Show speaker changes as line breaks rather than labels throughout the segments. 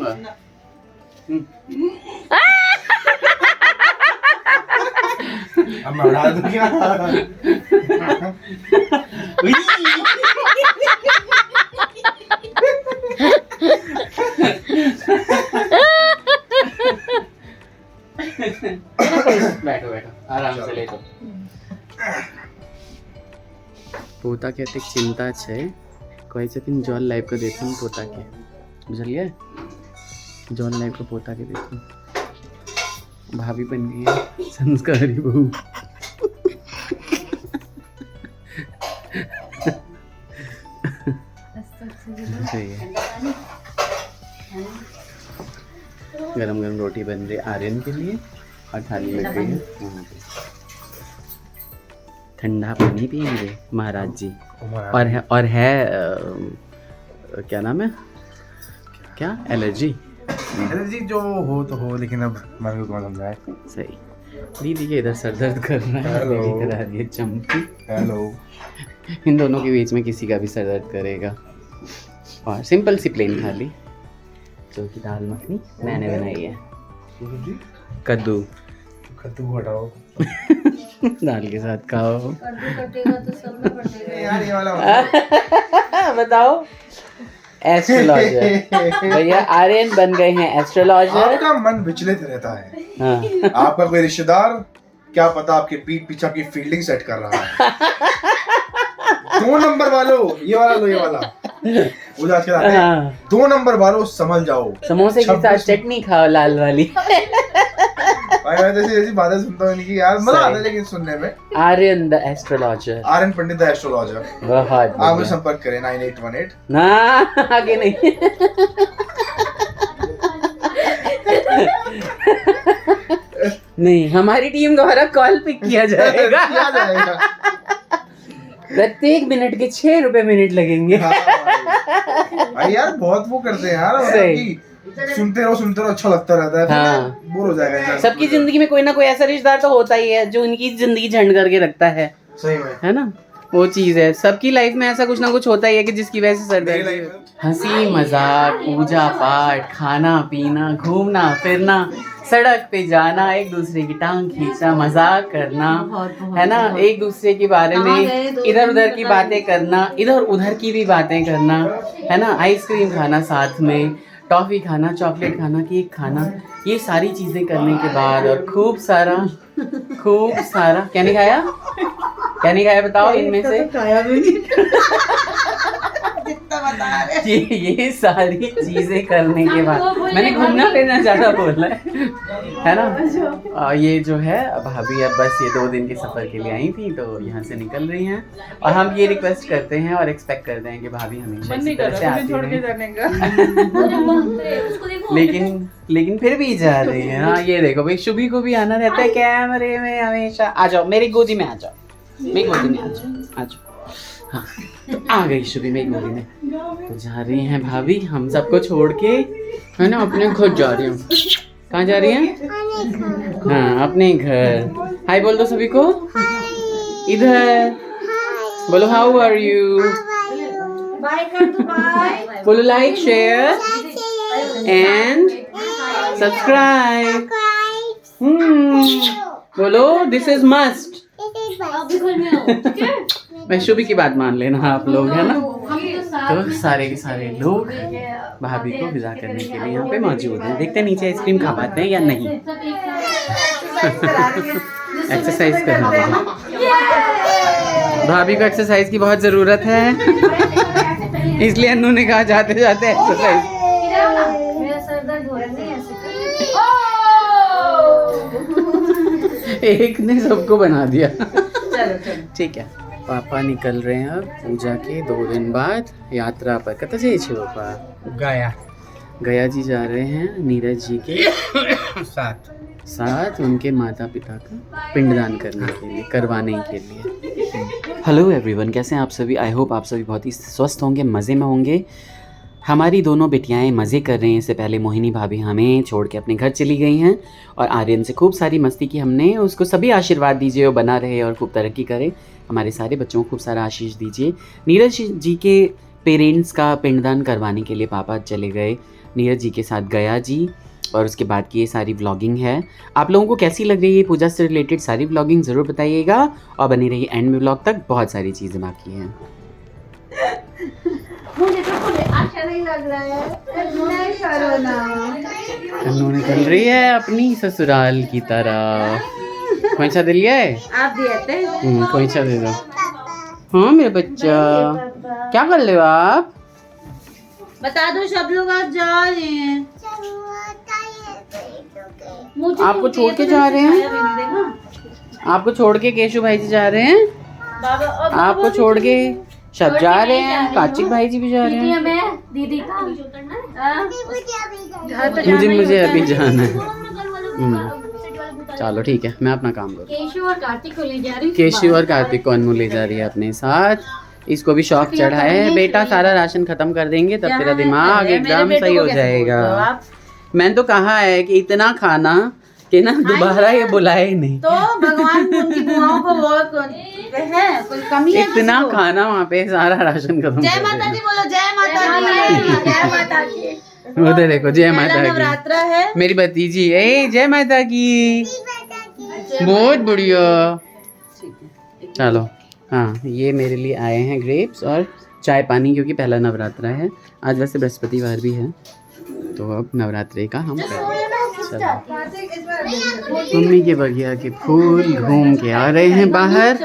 दूंगा।
अब मैं उड़ा दूंगी ना।
बैठो बैठो आराम से लेटो। पोता कहते चिंता छे कहै छथिन जल लाइव के देखूं पोता के, बुझलिए जल लाइव के पोता के देखूं। भाभी बन गई है संस्कारी बहू। सही है। गरम गरम रोटी बन रही आर्यन के लिए और थाली लग गई है वहाँ पे। ठंडा पानी पियेंगे महाराज जी। और है क्या नाम है, क्या एलर्जी
जो हो तो हो, लेकिन अब मन को कौन समझाए।
सही। दीदी के इधर सर दर्द कर रहा है, दीदी करा रही है चंपी।
हेलो।
इन दोनों के बीच में किसी का भी सर दर्द करेगा। और सिंपल सी प्लेन थाली जो कि दाल मखनी मैंने बनाई है। कद्दू
हटाओ।
दाल के साथ खाओ।
कटेगा तो सब में कटेगा
यार ये वाला
बताओ। एस्ट्रोलॉजर भैया आर्यन बन गए हैं एस्ट्रोलॉजर।
आपका मन विचलित रहता है।
हाँ।
आपका कोई रिश्तेदार क्या पता आपके पीठ पीछे की फील्डिंग सेट कर रहा है। 2 नंबर वालों, ये वाला लो, ये वाला उधर आजकल आते हैं।
हाँ।
2 नंबर वालों संभल जाओ।
समोसे के साथ चटनी खाओ लाल वाली।
भाई मैं ऐसी बातें सुनता हूँ इनकी, यार मजा आता है लेकिन सुनने में।
Aryan the astrologer.
Aryan Pandit the astrologer.
बहुत
आप मुझे संपर्क करें 9818।
ना आगे नहीं। नहीं, हमारी टीम द्वारा कॉल पिक किया जाएगा।
किया जाएगा।
प्रत्येक मिनट के 6 रुपए मिनट लगेंगे।
हाँ भाई यार बहुत वो करते हैं यार,
सही।
सुनते रहो अच्छा लगता रहता है।
हाँ।
बोर हो जाएगा इंसान।
सबकी जिंदगी में कोई ना कोई ऐसा रिश्तेदार तो होता ही है जो उनकी जिंदगी झंड करके रखता है
सही में,
है ना। वो चीज है, सबकी लाइफ में ऐसा कुछ ना कुछ होता ही है कि जिसकी वजह से
मेरी
सरदर्द।
लाइफ में
हंसी मजाक, पूजा पाठ, खाना पीना, घूमना फिरना, सड़क पे जाना, एक दूसरे की टांग खींचना, मजाक करना, है ना, एक दूसरे के बारे में इधर उधर की बातें करना, इधर उधर की भी बातें करना, है ना, आइसक्रीम खाना साथ में, टॉफी खाना, चॉकलेट खाना, केक खाना, ये सारी चीजें करने के बाद और खूब सारा क्या नहीं खाया बताओ इनमें से। ये सारी चीजें करने के बाद मैंने घूमना फिरना ज्यादा बोला है ना। ये जो है भाभी अब बस ये 2 दिन के सफर के लिए आई थी तो यहाँ से निकल रही हैं और हम ये रिक्वेस्ट करते हैं और एक्सपेक्ट करते हैं कि भाभी हमेशा इसी तरह से आती रहें। लेकिन फिर भी जा रही है। हाँ ये देखो भाई, शुभी को भी आना रहता है कैमरे में हमेशा। आ जाओ मेरी गोदी में, आ जाओ मेरी गोदी में, आ जाओ। हाँ तो आ गई शुभी मेरी गोदी में। तो जा रही हैं भाभी हम सबको छोड़ के, है ना, अपने घर जा रही हूँ। कहाँ जा रही हैं? हाँ अपने घर। हाय बोल दो सभी को। इधर बोलो हाउ आर यू।
बाय कर दो, बाय
बोलो लाइक शेयर एंड सब्सक्राइब। बोलो दिस इज मस्ट।
अभी घर में आओ, ठीक है?
मैं शुभी की बात मान लेना आप लोग, है ना। तो सारे के सारे लोग भाभी को विदा करने के लिए यहाँ पे मौजूद हैं। देखते हैं नीचे आइसक्रीम खा पाते हैं या नहीं। एक्सरसाइज करना होगा भाभी को, एक्सरसाइज की बहुत ज़रूरत है इसलिए अन्नू ने कहा जाते जाते एक्सरसाइज।
मेरा सर दर्द हो रहा है, नहीं ऐसे
एक ने सबको बना दिया।
चलो
ठीक है, पापा निकल रहे हैं अब पूजा के 2 दिन बाद यात्रा पर। कत जाए छे पापा? गया जी जा रहे हैं नीरज जी के साथ उनके माता पिता का पिंडदान करने के लिए, करवाने के लिए। हेलो एवरीवन, कैसे हैं आप सभी? आई होप आप सभी बहुत ही स्वस्थ होंगे, मज़े में होंगे। हमारी दोनों बेटियाएं मज़े कर रही हैं। इससे पहले मोहिनी भाभी हमें छोड़ के अपने घर चली गई हैं और आर्यन से खूब सारी मस्ती की हमने। उसको सभी आशीर्वाद दीजिए, वो बना रहे और खूब तरक्की करे। हमारे सारे बच्चों को खूब सारा आशीष दीजिए। नीरज जी के पेरेंट्स का पिंडदान करवाने के लिए पापा चले गए नीरज जी के साथ गया जी, और उसके बाद की ये सारी व्लॉगिंग है। आप लोगों को कैसी लग रही है पूजा से रिलेटेड सारी व्लॉगिंग ज़रूर बताइएगा, और बनी रही एंड में व्लॉग तक, बहुत सारी चीज़ें बाकी हैं।
मुझे तो कुछ अच्छा नहीं लग रहा है, नहीं करो ना।
कन्नू निकल रही है अपनी ससुराल की तरह। खोइंचा दे लिया है?
आप दिए थे?
खोइंचा दे दो। हाँ मेरे बच्चा, क्या कर रहे हो आप?
बता दो सब लोग आज जा रहे हैं। मुझे
आपको
तो
छोड़ के जा रहे हैं? आपको छोड़ के केशु भाई जी जा रहे हैं?
बाबा और
आपको छोड़ के सब जा रहे हैं, काचिक भाई जी भी जा रहे हैं।
मैं दीदी का
मुझे अभी जाना है। चलो ठीक है, मैं अपना काम करूँ।
केशव और कार्तिक को ले जा रही हूँ।
केशु और कार्तिक को अनमोल ले जा रही है अपने साथ। इसको भी शौक चढ़ा है, बेटा सारा राशन खत्म कर देंगे तब तेरा दिमाग एकदम सही हो जाएगा। मैंने तो कहा है कि इतना खाना कि ना दोबारा ये बुलाए नहीं।
तो भगवान उनकी दुआओं को बहुत है, कोई कमी है?
इतना खाना वहाँ पे सारा राशन खत्म
जय
कर
माता
देंगे।
दी बोलो, जय माता दी, जय माता की।
उधर देखो, जय माता की।
नवरात्रा है।
मेरी भतीजी, ए जय माता की। बहुत बढ़िया। चलो हाँ, ये मेरे लिए आए हैं ग्रेप्स और चाय पानी, क्योंकि पहला नवरात्रा है आज। वैसे बृहस्पतिवार भी है, तो अब नवरात्रे का हम कर रहे हैं। चलो मम्मी के बगिया के फूल घूम के आ रहे हैं बाहर।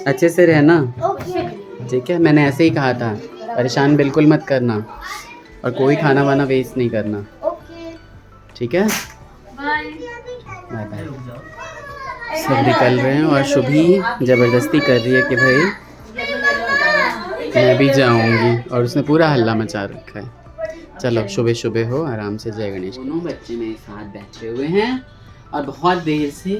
अच्छे से रहना, ठीक है? मैंने ऐसे ही कहा था, परेशान बिल्कुल मत करना, और कोई खाना वाना वेस्ट नहीं करना, ठीक है? Bye bye. सब निकल रहे हैं और शुभी ज़बरदस्ती कर रही है कि भाई मैं भी जाऊंगी, और उसने पूरा हल्ला मचा रखा है। चलो सुबह सुबह हो, आराम से। जय गणेश। दोनों बच्चे मेरे साथ बैठे हुए हैं और बहुत देर से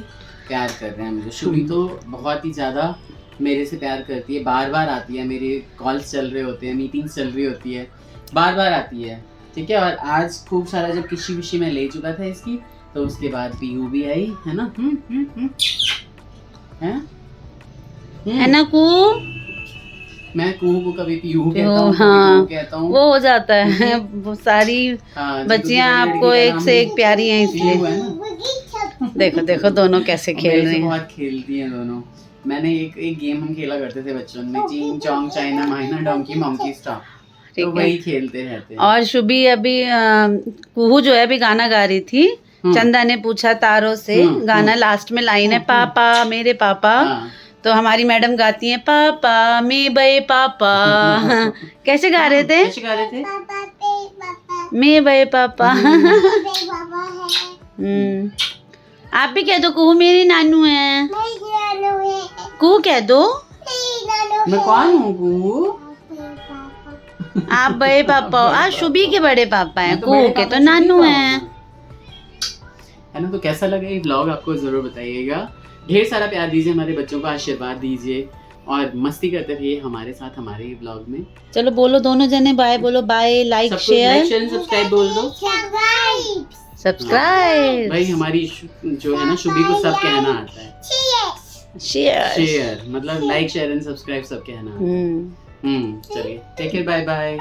प्यार कर रहे हैं मुझे। शुभी तो बहुत ही ज़्यादा मेरे से प्यार करती है, बार बार आती है, मेरे कॉल्स चल रहे होते हैं, मीटिंग्स चल रही होती है, बार बार आती है, ठीक है? और आज खूब सारा जब किसी विशी में ले चुका था इसकी, तो उसके बाद पीयू भी आई है ना।
है ना कू?
मैं कूहू को कभी पीयू कहता हूँ,
हाँ,
कहता हूँ।
वो हो जाता है। वो सारी
हाँ,
बच्चियां आपको एक से एक प्यारी हैं, इसलिए
पीयू है ना।
देखो देखो दोनों कैसे खेल
मेरे
रही
से
हैं।
बहुत खेलती हैं दोनों। मैंने एक गेम हम खेला करते थे बचपन में, चिंग चोंग चाइना माइना डोंकी मंकी स्टॉप, तो
ठीक है।
वही खेलते रहते हैं।
और शुभी अभी कुहू जो है अभी गाना गा रही थी। चंदा ने पूछा तारों से गाना, लास्ट में लाइन है पापा मेरे पापा।
हाँ।
तो हमारी मैडम गाती हैं पापा मैं बे पापा। कैसे गा रहे थे?
कैसे गा रहे थे?
मैं बे पापा। आप भी कह दो कुहू मेरी नानू है। कुहू कह दो।
मैं कौन हूँ कूहू?
आप बड़े पापा हो। आज शुभी के बड़े पापा हैं,
मैं तो
कुहू
बड़े
के
पापा
तो नानू
शुभी
हैं।
है ना। तो कैसा लगा ये व्लॉग आपको ज़रूर बताइएगा। ढेर सारा प्यार दीजिए, हमारे बच्चों को आशीर्वाद दीजिए, और मस्ती करते रहिए हमारे साथ हमारे ये व्लॉग में।
चलो बोलो दोनों जने बाय बोलो। बाय, लाइक शेयर
सब्सक्राइब बोल दो।
सब्सक्राइब
भाई हमारी जो है ना शुभी को सब कहना आता है।
शेयर।
शेयर मतलब लाइक शेयर एंड सब्सक्राइब सब कहना आता है। चलिए टेक केयर, बाय बाय।